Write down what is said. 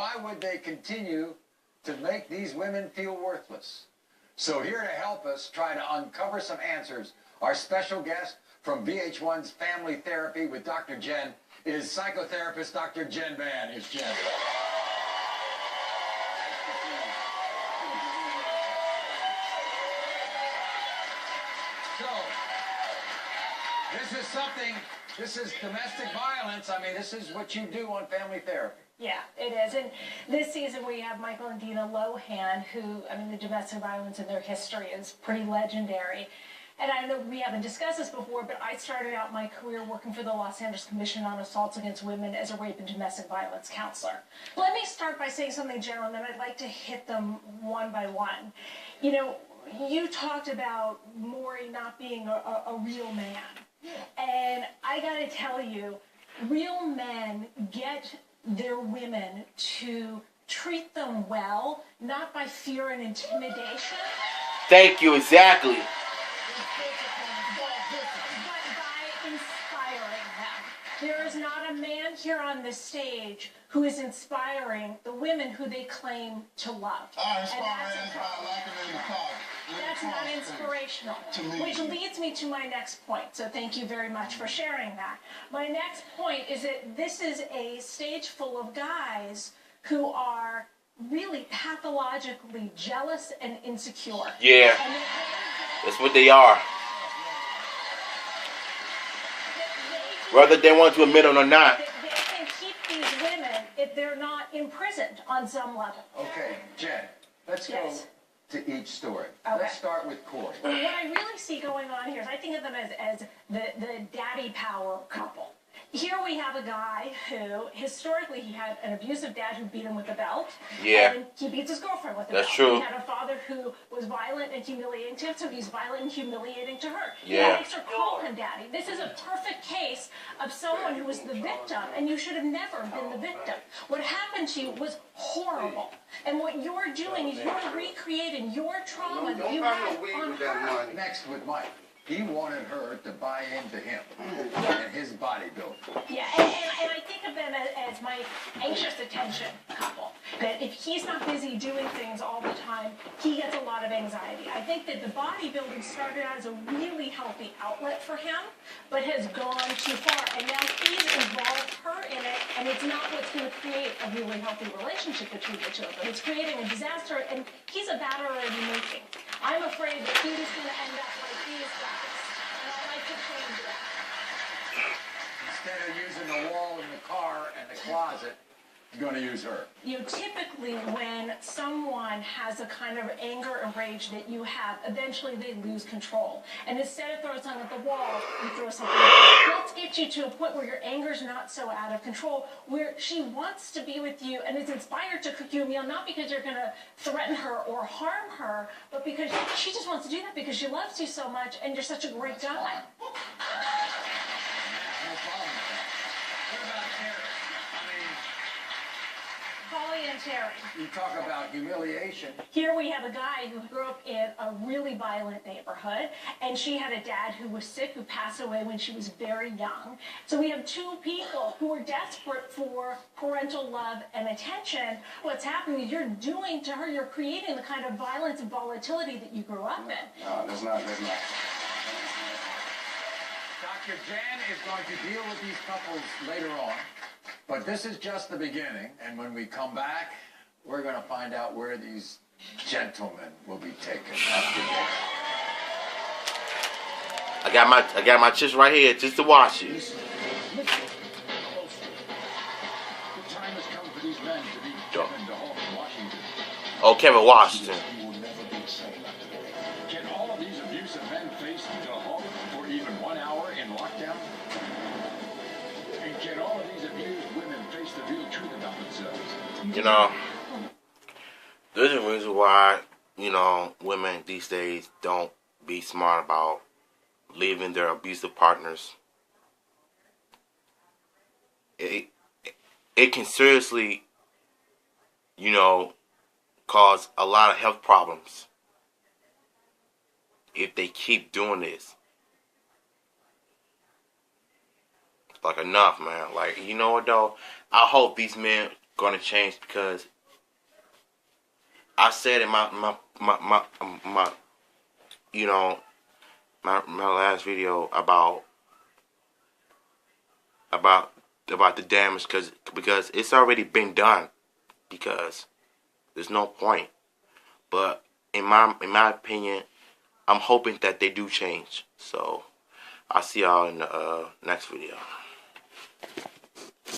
why would they continue to make these women feel worthless? So here to help us try to uncover some answers, our special guest from VH1's Family Therapy with Dr. Jen is psychotherapist Dr. Jen Van. Is Jen. So, this is domestic violence. I mean, this is what you do on Family Therapy. Yeah, it is. And this season we have Michael and Dina Lohan, who, I mean, the domestic violence in their history is pretty legendary. And I know we haven't discussed this before, but I started out my career working for the Los Angeles Commission on Assaults Against Women as a rape and domestic violence counselor. Let me start by saying something general, and then I'd like to hit them one by one. You know, you talked about Maury not being a real man. And I got to tell you, real men get their women to treat them well, not by fear and intimidation. Thank you, exactly. But by inspiring them. There is not a man here on this stage who is inspiring the women who they claim to love. That's not inspirational. Which leads me to my next point. So thank you very much for sharing that. My next point is that this is a stage full of guys who are really pathologically jealous and insecure. Yeah, that's what they are. Whether they want to admit it or not. They can keep these women if they're not imprisoned on some level. Okay, Jen, let's go to each story. Okay. Let's start with Corey. What I really see going on here is I think of them as the daddy power couple. Here we have a guy who, historically, he had an abusive dad who beat him with a belt. Yeah. And he beats his girlfriend with a belt. That's true. He had a father who was violent and humiliating to him, so he's violent and humiliating to her. Yeah. He makes her call him daddy. This is a perfect case of someone who was the victim, and you should have never been the victim. What happened to you was horrible. And what you're doing is you're recreating your trauma that you had on her. Next with Mike. He wanted her to buy into him and his bodybuilding. Yeah, and I think of them as my anxious attention couple. That if he's not busy doing things all the time, he gets a lot of anxiety. I think that the bodybuilding started out as a really healthy outlet for him, but has gone too far. And now he's involved her in it, and it's not what's going to create a really healthy relationship between the two of them. It's creating a disaster, and he's a batterer in the making. I'm afraid that he's going to end up like these guys. Instead of using the wall in the car and the closet, you're going to use her. You know, typically when someone has a kind of anger and rage that you have, eventually they lose control. And instead of throwing something at the wall, you throw something at her. Let's get you to a point where your anger's not so out of control, where she wants to be with you and is inspired to cook you a meal, not because you're going to threaten her or harm her, but because she just wants to do that because she loves you so much and you're such a great guy. Holly and Terry. You talk about humiliation. Here we have a guy who grew up in a really violent neighborhood, and she had a dad who was sick, who passed away when she was very young. So we have two people who are desperate for parental love and attention. What's happening is you're doing to her, you're creating the kind of violence and volatility that you grew up in. No, there's not. Dr. Jan is going to deal with these couples later on. But this is just the beginning, and when we come back, we're going to find out where these gentlemen will be taken after this. I got my chips right here just to watch it. The time has come for these men to be Kevin DeHalt in Washington. Oh, Kevin Washington. He will never be the same after this. Can all of these abusive men face DeHalt for even 1 hour in lockdown? And can all of these abused women face the real truth about themselves? You know, there's a reason why, you know, women these days don't be smart about leaving their abusive partners. It can seriously, you know, cause a lot of health problems if they keep doing this. Like, enough, man. Like, you know what, though? I hope these men going to change because I said in my you know, my last video about the damage because it's already been done, because there's no point. But in my opinion, I'm hoping that they do change. So I'll see y'all in the next video.